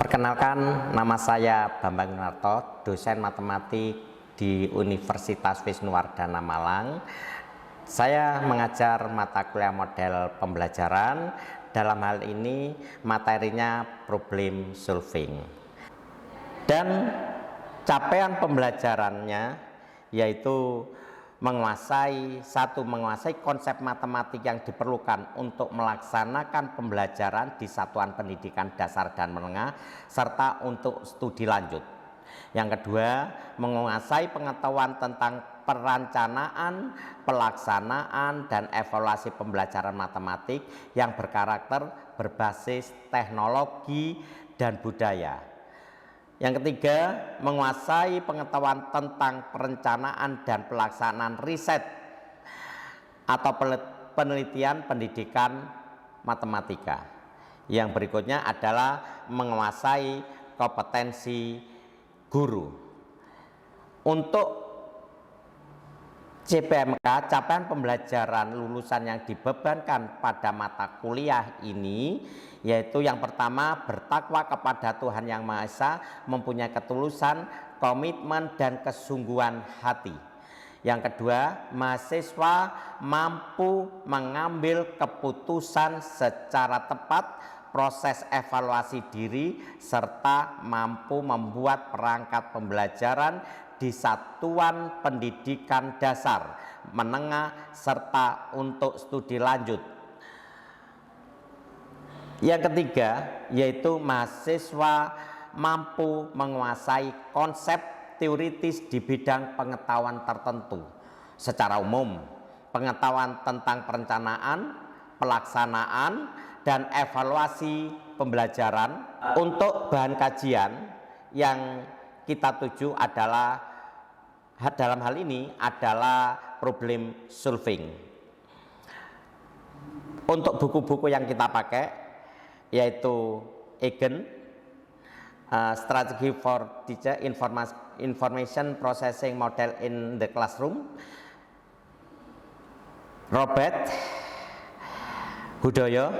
Perkenalkan, nama saya Bambang Yunarto, dosen matematik di Universitas Wisnuwardana Malang. Saya mengajar mata kuliah model pembelajaran, dalam hal ini materinya problem solving. Dan capaian pembelajarannya yaitu menguasai konsep matematik yang diperlukan untuk melaksanakan pembelajaran di satuan pendidikan dasar dan menengah serta untuk studi lanjut. Yang kedua, menguasai pengetahuan tentang perencanaan, pelaksanaan, dan evaluasi pembelajaran matematik yang berkarakter berbasis teknologi dan budaya. Yang ketiga, menguasai pengetahuan tentang perencanaan dan pelaksanaan riset atau penelitian pendidikan matematika. Yang berikutnya adalah menguasai kompetensi guru. Untuk CPMK, capaian pembelajaran lulusan yang dibebankan pada mata kuliah ini yaitu yang pertama, bertakwa kepada Tuhan Yang Maha Esa, mempunyai ketulusan, komitmen, dan kesungguhan hati. Yang kedua, mahasiswa mampu mengambil keputusan secara tepat, proses evaluasi diri, serta mampu membuat perangkat pembelajaran di satuan pendidikan dasar, menengah, serta untuk studi lanjut. Yang ketiga, yaitu mahasiswa mampu menguasai konsep teoritis di bidang pengetahuan tertentu. Secara umum, pengetahuan tentang perencanaan, pelaksanaan, dan evaluasi pembelajaran. Untuk bahan kajian yang kita tuju adalah dalam hal ini adalah problem solving. Untuk buku-buku yang kita pakai yaitu Eigen, Strategy for Teacher Information Processing Model in the Classroom, Robert Hudoyo,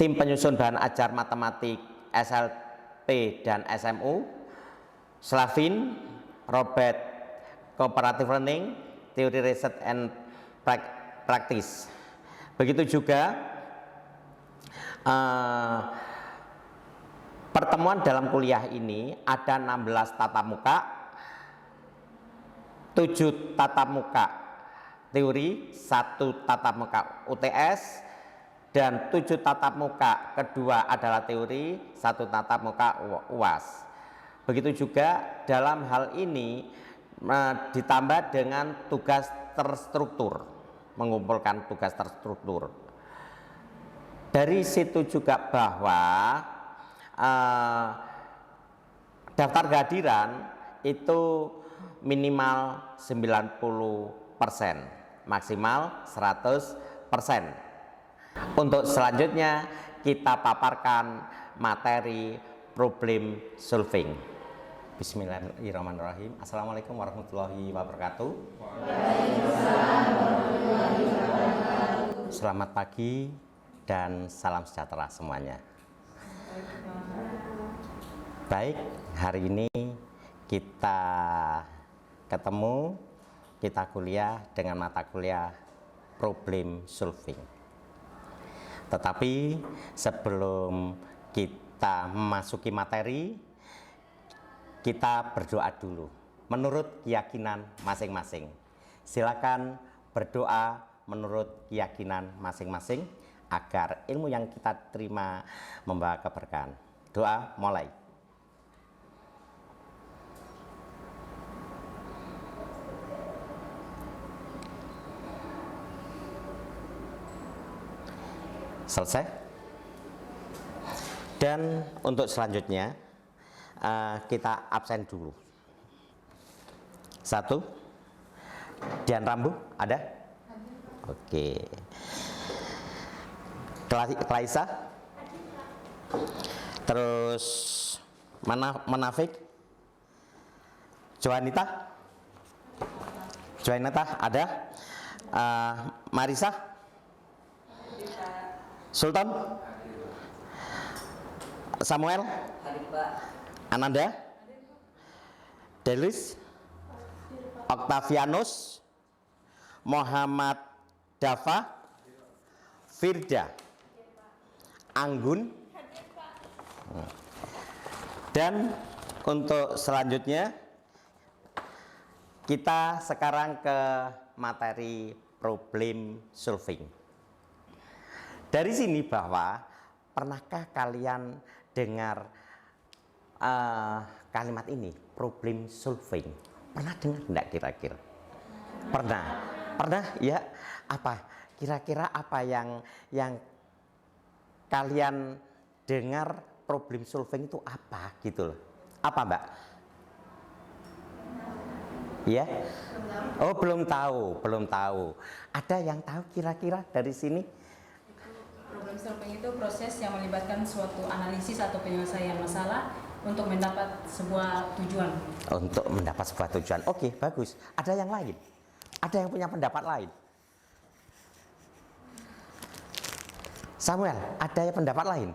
tim penyusun bahan ajar matematik SLP dan SMU, Slavin, Robert, Cooperative Learning, Theory Research and Practice. Begitu juga pertemuan dalam kuliah ini ada 16 tatap muka, 7 tatap muka teori, 1 tatap muka UTS, dan 7 tatap muka kedua adalah teori, 1 tatap muka UAS. Begitu juga dalam hal ini ditambah dengan tugas terstruktur, mengumpulkan tugas terstruktur. Dari situ juga bahwa daftar kehadiran itu minimal 90%, maksimal 100%. Untuk selanjutnya kita paparkan materi problem solving. Bismillahirrahmanirrahim. Assalamualaikum warahmatullahi wabarakatuh. Selamat pagi dan salam sejahtera semuanya. Baik, hari ini kita ketemu, kita kuliah dengan mata kuliah problem solving. Tetapi sebelum kita memasuki materi, kita berdoa dulu menurut keyakinan masing-masing. Silakan berdoa menurut keyakinan masing-masing agar ilmu yang kita terima membawa keberkahan. Doa mulai. Selesai. Dan untuk selanjutnya kita absen dulu. 1. Dian Rambu ada? Oke. Klaisa, terus Manafik, Joanita ada, Marisa, Sultan, Samuel, Hadir Pak. Ananda, Delis, Octavianus, Muhammad Dafa, Firda, Anggun, dan untuk selanjutnya kita sekarang ke materi problem solving. Dari sini bahwa pernahkah kalian dengar kalimat ini, problem solving? Pernah dengar enggak kira-kira? Pernah? Pernah ya? Apa? Kira-kira apa yang kalian dengar problem solving itu apa gitu loh? Apa Mbak? Ya? Oh belum tahu, belum tahu. Ada yang tahu kira-kira dari sini? Problem solving itu proses yang melibatkan suatu analisis atau penyelesaian masalah untuk mendapat sebuah tujuan. Untuk mendapat sebuah tujuan. Oke, bagus. Ada yang lain? Ada yang punya pendapat lain? Samuel, ada yang pendapat lain?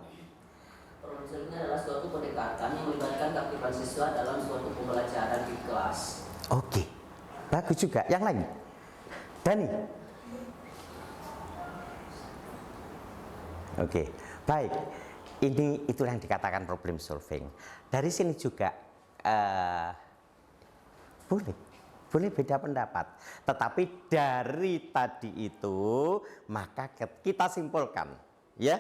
Problem solving adalah suatu pendekatan yang melibatkan keaktifan siswa dalam suatu pembelajaran di kelas. Oke, bagus juga. Yang lain? Dani? Oke, baik. Ini itulah yang dikatakan problem solving. Dari sini juga boleh beda pendapat. Tetapi dari tadi itu maka kita simpulkan, ya.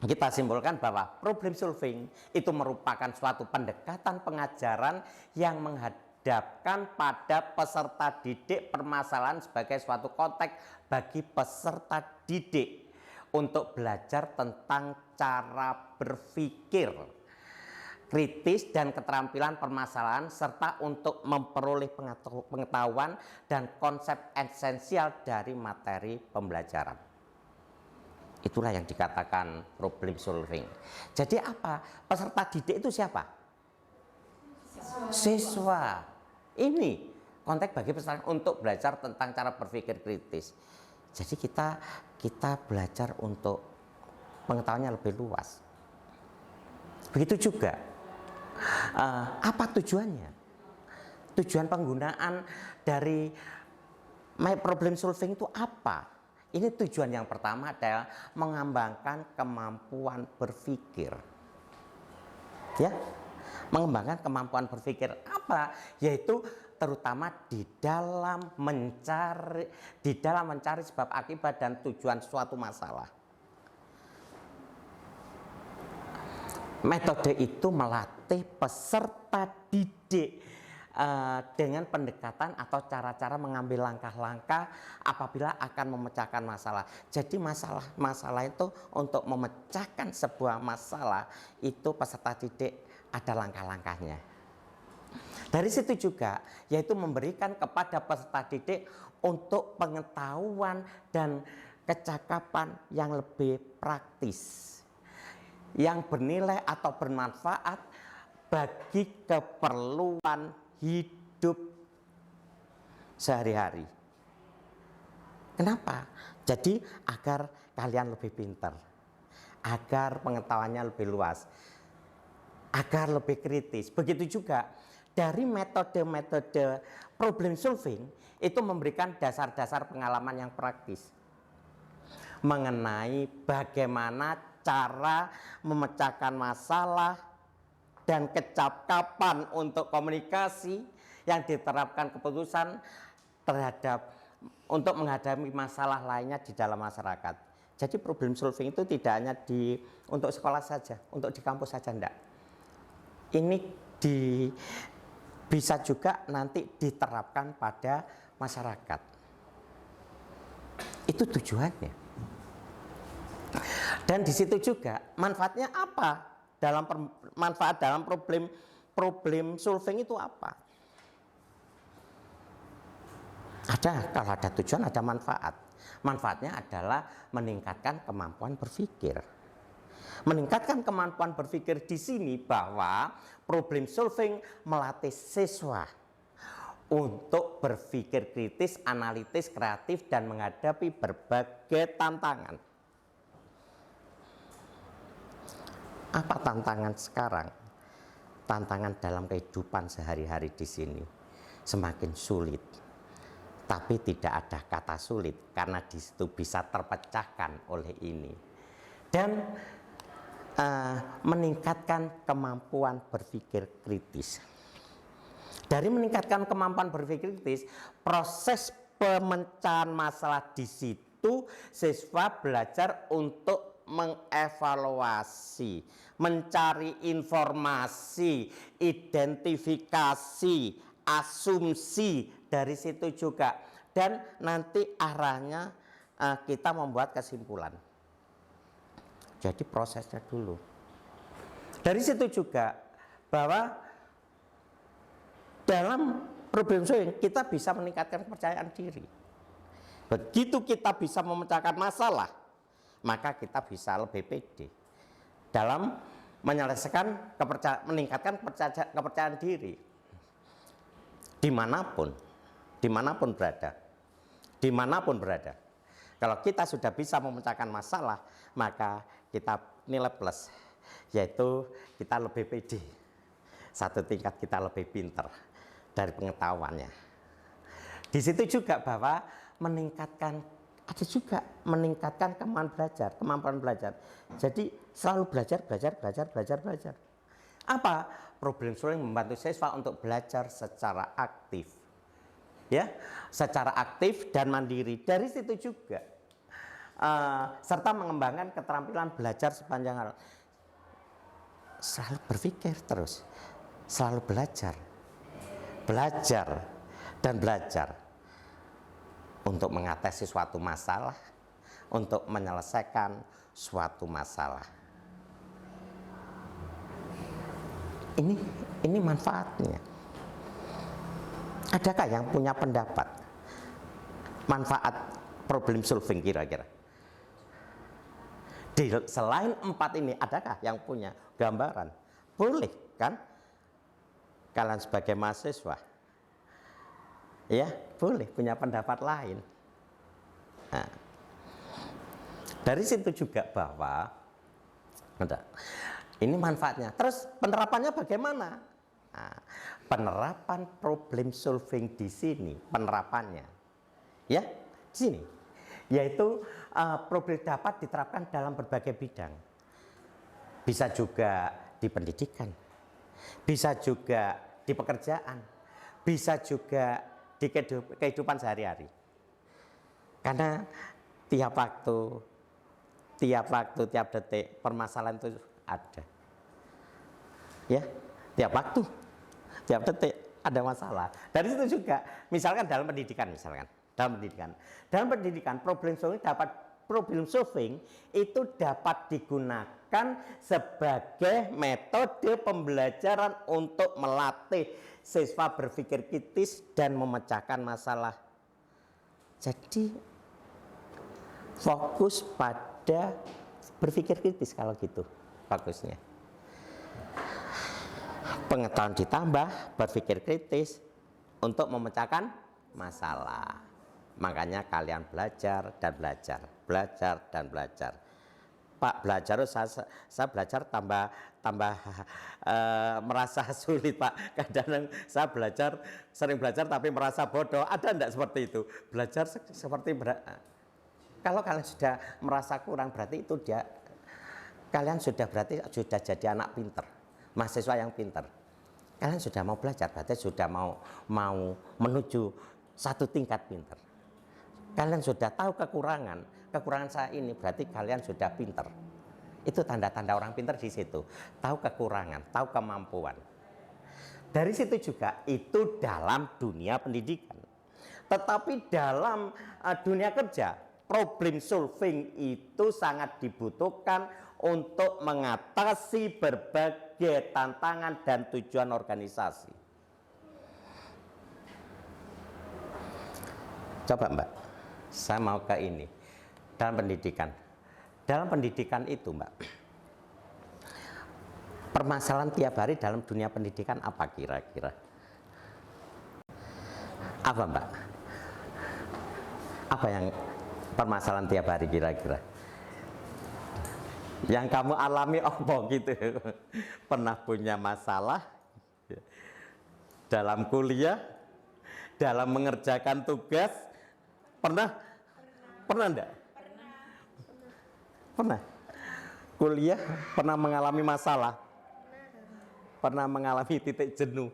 Kita simpulkan bahwa problem solving itu merupakan suatu pendekatan pengajaran yang menghadapkan pada peserta didik permasalahan sebagai suatu konteks bagi peserta didik untuk belajar tentang cara berpikir kritis dan keterampilan permasalahan serta untuk memperoleh pengetahuan dan konsep esensial dari materi pembelajaran. Itulah yang dikatakan problem solving. Jadi apa? Peserta didik itu siapa? Siswa. Ini konteks bagi peserta untuk belajar tentang cara berpikir kritis. Jadi kita belajar untuk pengetahuannya lebih luas. Begitu juga apa tujuannya? Tujuan penggunaan dari my problem solving itu apa? Ini tujuan yang pertama adalah mengembangkan kemampuan berpikir. Ya, mengembangkan kemampuan berpikir apa? Yaitu terutama di dalam mencari sebab akibat dan tujuan suatu masalah. Metode itu melatih peserta didik dengan pendekatan atau cara-cara mengambil langkah-langkah apabila akan memecahkan masalah. Jadi masalah itu untuk memecahkan sebuah masalah itu peserta didik ada langkah-langkahnya. Dari situ juga yaitu memberikan kepada peserta didik untuk pengetahuan dan kecakapan yang lebih praktis, yang bernilai atau bermanfaat bagi keperluan hidup sehari-hari. Kenapa? Jadi agar kalian lebih pintar, agar pengetahuannya lebih luas, agar lebih kritis. Begitu juga dari metode-metode problem solving itu memberikan dasar-dasar pengalaman yang praktis mengenai bagaimana cara memecahkan masalah dan kecakapan untuk komunikasi yang diterapkan keputusan terhadap untuk menghadapi masalah lainnya di dalam masyarakat. Jadi problem solving itu tidak hanya untuk sekolah saja, untuk di kampus saja enggak. Ini bisa juga nanti diterapkan pada masyarakat. Itu tujuannya. Dan di situ juga manfaatnya apa? Manfaat dalam problem solving itu apa? Ada, kalau ada tujuan ada manfaat. Manfaatnya adalah meningkatkan kemampuan berpikir. Meningkatkan kemampuan berpikir di sini bahwa problem solving melatih siswa untuk berpikir kritis, analitis, kreatif dan menghadapi berbagai tantangan. Apa tantangan sekarang? Tantangan dalam kehidupan sehari-hari di sini semakin sulit. Tapi tidak ada kata sulit karena di situ bisa terpecahkan oleh ini. Dan meningkatkan kemampuan berpikir kritis. Dari meningkatkan kemampuan berpikir kritis, proses pemecahan masalah di situ siswa belajar untuk mengevaluasi, mencari informasi, identifikasi, asumsi dari situ juga, dan nanti arahnya kita membuat kesimpulan. Jadi prosesnya dulu. Dari situ juga bahwa dalam problem solving kita bisa meningkatkan kepercayaan diri. Begitu kita bisa memecahkan masalah, maka kita bisa lebih pede dalam menyelesaikan meningkatkan kepercayaan diri dimanapun berada. Kalau kita sudah bisa memecahkan masalah, maka kita nilai plus, yaitu kita lebih pede, satu tingkat kita lebih pintar dari pengetahuannya. Di situ juga bahwa meningkatkan kemampuan belajar. Jadi selalu belajar. Apa? Problem solving membantu siswa untuk belajar secara aktif. Ya, secara aktif dan mandiri. Dari situ juga serta mengembangkan keterampilan belajar sepanjang hari. Selalu berpikir terus, selalu belajar untuk mengatasi suatu masalah, untuk menyelesaikan suatu masalah. Ini manfaatnya. Adakah yang punya pendapat manfaat problem solving kira-kira? Selain 4 ini, adakah yang punya gambaran? Boleh kan? Kalian sebagai mahasiswa, ya boleh punya pendapat lain. Nah, dari situ juga bahwa ini manfaatnya. Terus penerapannya bagaimana? Nah, penerapan problem solving di sini, penerapannya, ya di sini, yaitu problem dapat diterapkan dalam berbagai bidang. Bisa juga di pendidikan, bisa juga di pekerjaan, bisa juga di kehidupan sehari-hari. Karena tiap tiap detik permasalahan itu ada. Ya, tiap waktu, tiap detik ada masalah. Dari situ juga, misalkan dalam pendidikan, dalam pendidikan problem solving itu dapat digunakan sebagai metode pembelajaran untuk melatih siswa berpikir kritis dan memecahkan masalah. Jadi fokus pada berpikir kritis kalau gitu bagusnya. Pengetahuan ditambah berpikir kritis untuk memecahkan masalah. Makanya kalian belajar. Pak, belajar saya belajar tambah merasa sulit, Pak. Kadang saya sering belajar tapi merasa bodoh. Ada enggak seperti itu? Belajar seperti kalau kalian sudah merasa kurang, berarti itu kalian sudah jadi anak pinter, mahasiswa yang pinter. Kalian sudah mau belajar, berarti sudah mau menuju satu tingkat pinter. Kalian sudah tahu kekurangan saya ini, berarti kalian sudah pinter. Itu tanda-tanda orang pinter di situ. Tahu kekurangan, tahu kemampuan. Dari situ juga itu dalam dunia pendidikan. Tetapi dalam dunia kerja, problem solving itu sangat dibutuhkan untuk mengatasi berbagai tantangan dan tujuan organisasi. Coba Mbak, saya mau ke ini. Dalam pendidikan itu Mbak, permasalahan tiap hari dalam dunia pendidikan apa kira-kira? Apa Mbak? Apa yang permasalahan tiap hari kira-kira? Yang kamu alami apa gitu? Pernah punya masalah dalam kuliah, dalam mengerjakan tugas? Pernah? Pernah enggak? Pernah. Kuliah pernah mengalami masalah? Pernah mengalami titik jenuh?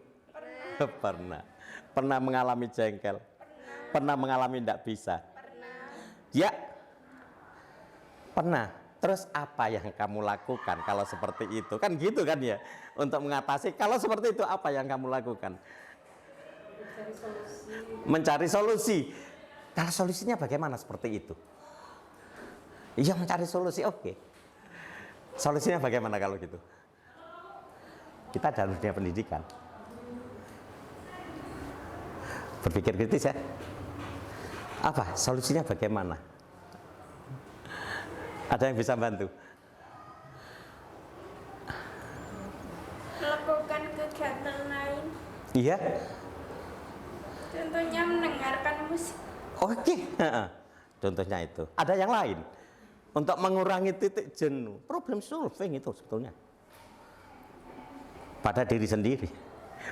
Pernah. Pernah mengalami jengkel? Pernah mengalami tidak bisa? Ya. Pernah. Terus apa yang kamu lakukan kalau seperti itu? Kan gitu kan ya. Untuk mengatasi, kalau seperti itu apa yang kamu lakukan? Mencari solusi. Mencari solusi. Kalau solusinya bagaimana seperti itu? Iya, mencari solusi, oke. Solusinya bagaimana kalau gitu? Kita dalam dunia pendidikan. Berpikir kritis ya. Apa? Solusinya bagaimana? Ada yang bisa bantu? Melakukan kegiatan lain, Iya? contohnya mendengarkan musik. Oke. Contohnya itu. Ada yang lain? Untuk mengurangi titik jenuh. Problem solving itu sebetulnya. Pada diri sendiri.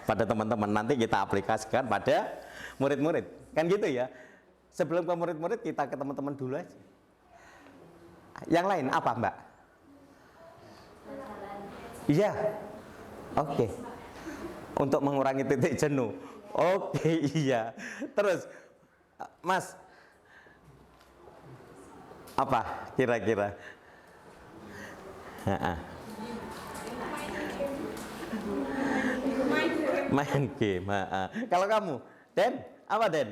Pada teman-teman. Nanti kita aplikasikan pada murid-murid. Kan gitu ya. Sebelum ke murid-murid kita ke teman-teman dulu aja. Yang lain apa Mbak? Iya. Oke. Untuk mengurangi titik jenuh. Oke, iya. Terus Mas, apa kira-kira? Main game. Kalau kamu, Den, apa Den?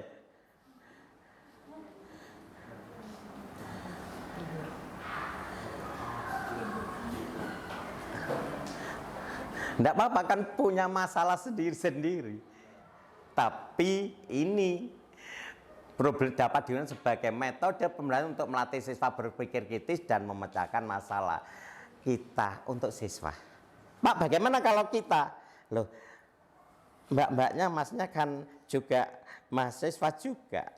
Enggak apa-apa, kan punya masalah sendiri-sendiri. Tapi ini problem dapat digunakan sebagai metode pembelajaran untuk melatih siswa berpikir kritis dan memecahkan masalah. Kita untuk siswa. Pak, bagaimana kalau kita? Loh, mbak-mbaknya, masnya kan juga mahasiswa juga.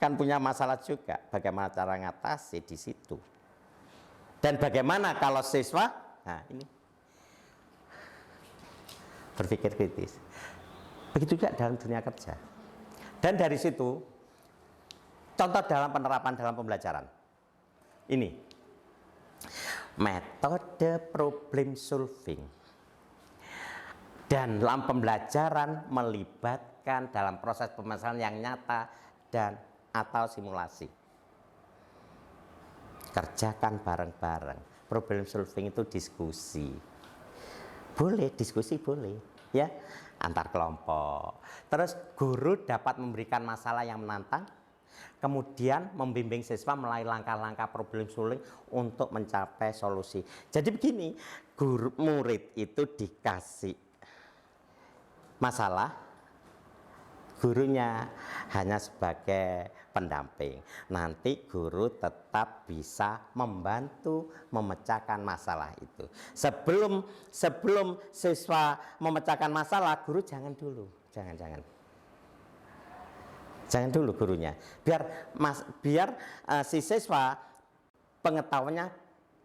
Kan punya masalah juga. Bagaimana cara ngatasi di situ? Dan bagaimana kalau siswa? Nah, ini berpikir kritis. Begitu juga dalam dunia kerja. Dan dari situ, contoh dalam penerapan dalam pembelajaran. Ini, metode problem solving. Dan dalam pembelajaran melibatkan dalam proses pemasaran yang nyata dan atau simulasi. Kerjakan bareng-bareng. Problem solving itu diskusi. Boleh, diskusi boleh. Ya, antar kelompok. Terus guru dapat memberikan masalah yang menantang, kemudian membimbing siswa melalui langkah-langkah problem solving untuk mencapai solusi. Jadi begini, guru murid itu dikasih masalah, gurunya hanya sebagai pendamping. Nanti guru tetap bisa membantu memecahkan masalah itu. Sebelum siswa memecahkan masalah, guru jangan dulu, jangan dulu gurunya. Biar si siswa pengetahuannya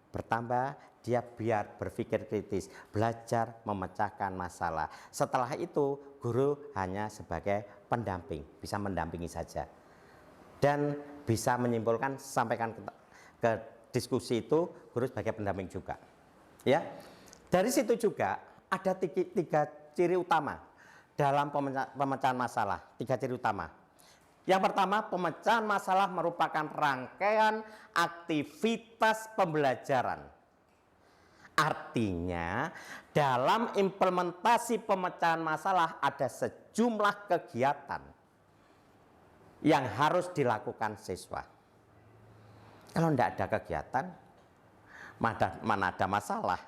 bertambah, dia biar berpikir kritis, belajar memecahkan masalah. Setelah itu guru hanya sebagai pendamping, bisa mendampingi saja. Dan bisa menyimpulkan, sampaikan ke diskusi itu, guru sebagai pendamping juga. Ya, dari situ juga ada tiga ciri utama dalam pemecahan masalah. Tiga ciri utama. Yang pertama, pemecahan masalah merupakan rangkaian aktivitas pembelajaran. Artinya, dalam implementasi pemecahan masalah ada sejumlah kegiatan yang harus dilakukan siswa. Kalau tidak ada kegiatan, mana ada masalah.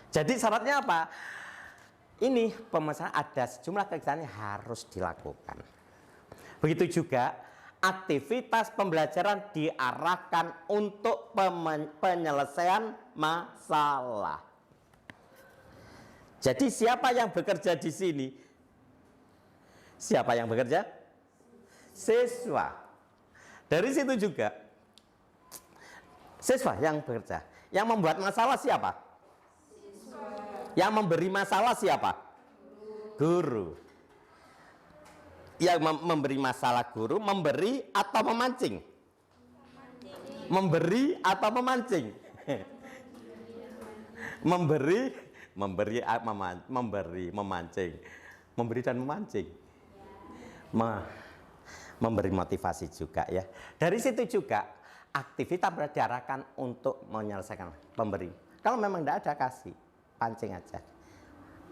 Jadi syaratnya apa? Ini pemecahan ada sejumlah kegiatan yang harus dilakukan. Begitu juga aktivitas pembelajaran diarahkan untuk penyelesaian masalah. Jadi siapa yang bekerja di sini? Siapa yang bekerja? Siswa. Dari situ juga Siswa yang bekerja. Yang membuat masalah siapa? Yang memberi masalah siapa? Guru. Yang memberi masalah guru, memberi atau memancing? Memberi atau memancing? memberi, memancing. Memberi dan memancing. Memberi motivasi juga ya. Dari situ juga aktivitas diarahkan untuk menyelesaikan pemberi. Kalau memang tidak ada, kasih pancing aja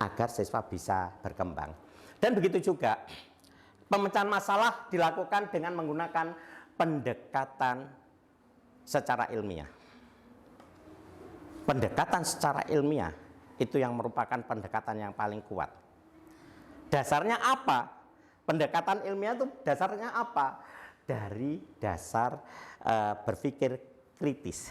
agar siswa bisa berkembang. Dan begitu juga pemecahan masalah dilakukan dengan menggunakan pendekatan secara ilmiah. Pendekatan secara ilmiah itu yang merupakan pendekatan yang paling kuat. Dasarnya apa? Pendekatan ilmiah itu dasarnya apa? Dari dasar berpikir kritis,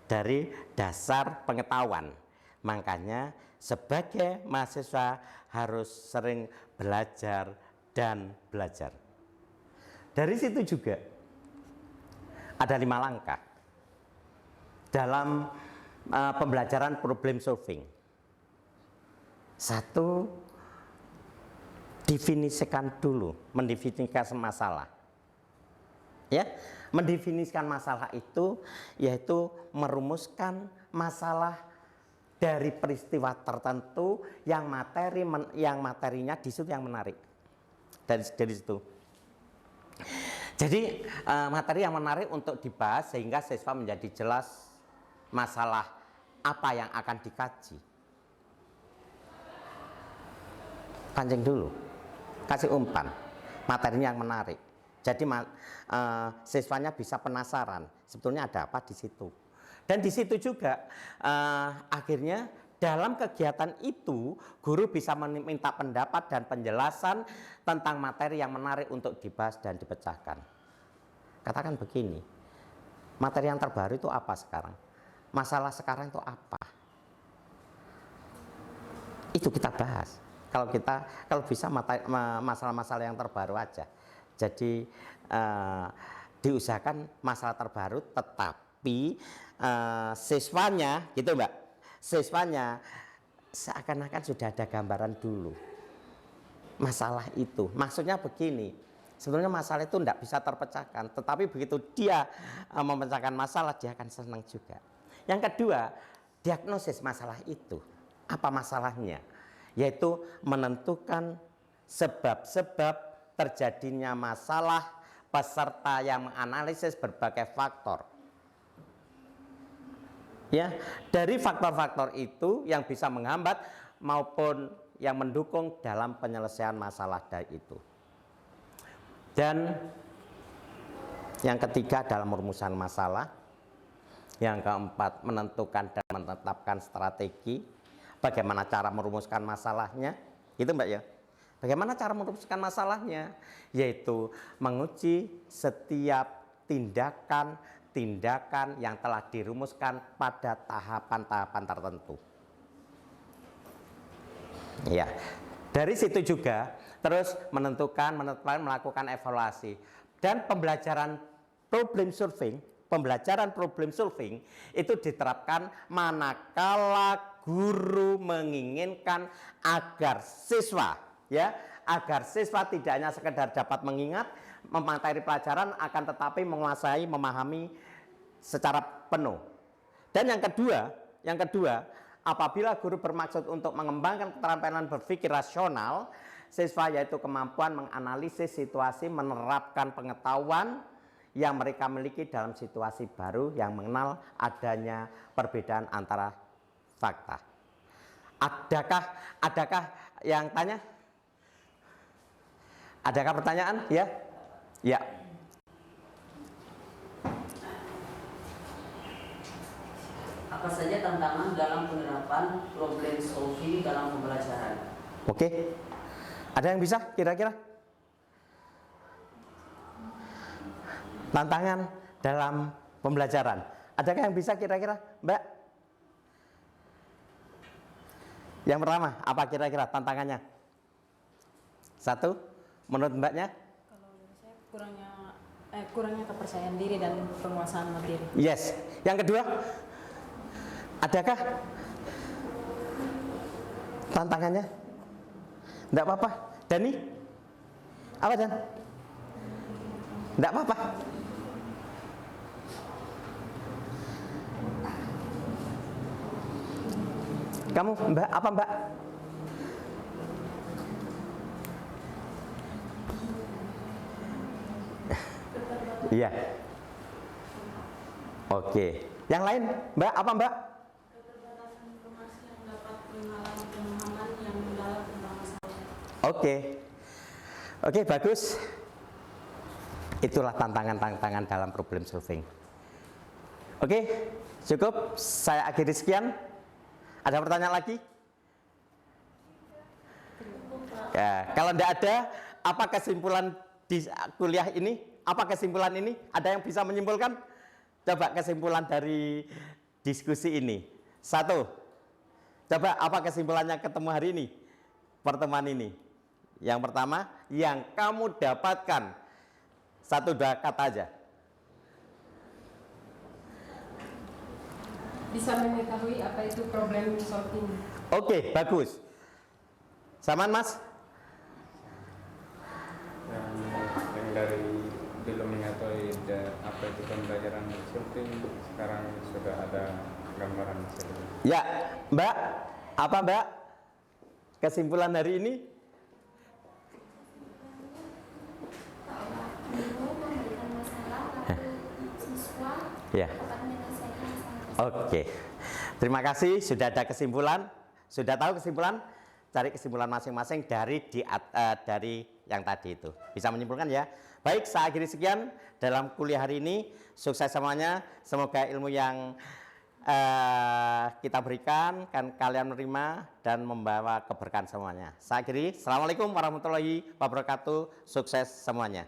dari dasar pengetahuan. Makanya sebagai mahasiswa harus sering belajar dan belajar. Dari situ juga ada 5 langkah dalam pembelajaran problem solving. 1, definisikan dulu, mendefinisikan masalah. Ya, mendefinisikan masalah itu yaitu merumuskan masalah dari peristiwa tertentu yang materinya di situ yang menarik. Dari situ. Jadi materi yang menarik untuk dibahas sehingga siswa menjadi jelas masalah apa yang akan dikaji. Pancing dulu, kasih umpan, materinya yang menarik. Jadi siswanya bisa penasaran sebetulnya ada apa di situ. Dan di situ juga akhirnya dalam kegiatan itu guru bisa meminta pendapat dan penjelasan tentang materi yang menarik untuk dibahas dan dipecahkan. Katakan begini, materi yang terbaru itu apa sekarang? Masalah sekarang itu apa? Itu kita bahas. Kalau bisa masalah-masalah yang terbaru aja. Jadi diusahakan masalah terbaru, tetapi siswanya gitu Mbak, siswanya seakan-akan sudah ada gambaran dulu masalah itu. Maksudnya begini, sebenarnya masalah itu tidak bisa terpecahkan, tetapi begitu dia memecahkan masalah, dia akan senang juga. Yang kedua, diagnosis masalah itu. Apa masalahnya? Yaitu menentukan sebab-sebab terjadinya masalah peserta yang menganalisis berbagai faktor. Ya, dari faktor-faktor itu yang bisa menghambat maupun yang mendukung dalam penyelesaian masalah itu. Dan yang ketiga dalam merumusan masalah. Yang keempat, menentukan dan menetapkan strategi. Bagaimana cara merumuskan masalahnya? Gitu Mbak ya. Bagaimana cara merumuskan masalahnya? Yaitu menguji setiap tindakan yang telah dirumuskan pada tahapan-tahapan tertentu. Ya, dari situ juga terus menentukan, melakukan evaluasi. Dan pembelajaran problem solving itu diterapkan manakala guru menginginkan agar siswa agar siswa tidak hanya sekedar dapat mengingat materi pelajaran, akan tetapi menguasai, memahami secara penuh. Dan yang kedua, apabila guru bermaksud untuk mengembangkan keterampilan berpikir rasional siswa, yaitu kemampuan menganalisis situasi, menerapkan pengetahuan yang mereka miliki dalam situasi baru yang mengenal adanya perbedaan antara fakta. Adakah yang tanya? Adakah pertanyaan? Ya. Ya. Apa saja tantangan dalam penerapan problem solving dalam pembelajaran? Oke. Ada yang bisa kira-kira? Tantangan dalam pembelajaran. Adakah yang bisa kira-kira, Mbak? Yang pertama, apa kira-kira tantangannya? 1, menurut Mbaknya? Kalau dari saya kurangnya kurangnya kepercayaan diri dan penguasaan materi. Yes. Yang kedua, adakah tantangannya? Enggak apa-apa. Dani? Apa Dan? Enggak apa-apa. Kamu Mbak, apa Mbak? Iya. Oke. Yang lain, Mbak, apa Mbak? Keterbatasan informasi yang dapat menghalangi pemahaman yang mendalam tentang masalah. Oke. Oke, bagus. Itulah tantangan-tantangan dalam problem solving. Oke, cukup. Saya akhiri sekian. Ada pertanyaan lagi? Ya, kalau tidak ada, apa kesimpulan di kuliah ini? Apa kesimpulan ini? Ada yang bisa menyimpulkan? Coba kesimpulan dari diskusi ini. Satu, coba apa kesimpulannya ketemu hari ini? Pertemuan ini. Yang pertama, yang kamu dapatkan. Satu dua kata aja. Bisa mengetahui apa itu problem solving. Oke, bagus. Samaan Mas? Yang dari dulu mengetahui apa itu pembelajaran solving, sekarang sudah ada gambaran sedikit. Ya, Mbak. Apa Mbak? Kesimpulan hari ini? Guru memberikan masalah lalu siswa Ya. dapat menyelesaikan masalah. Oke. Terima kasih sudah ada kesimpulan. Sudah tahu kesimpulan? Cari kesimpulan masing-masing dari yang tadi itu. Bisa menyimpulkan ya. Baik, saya akhiri sekian dalam kuliah hari ini. Sukses semuanya. Semoga ilmu yang kita berikan kan kalian menerima dan membawa keberkahan semuanya. Saya akhiri. Assalamualaikum warahmatullahi wabarakatuh. Sukses semuanya.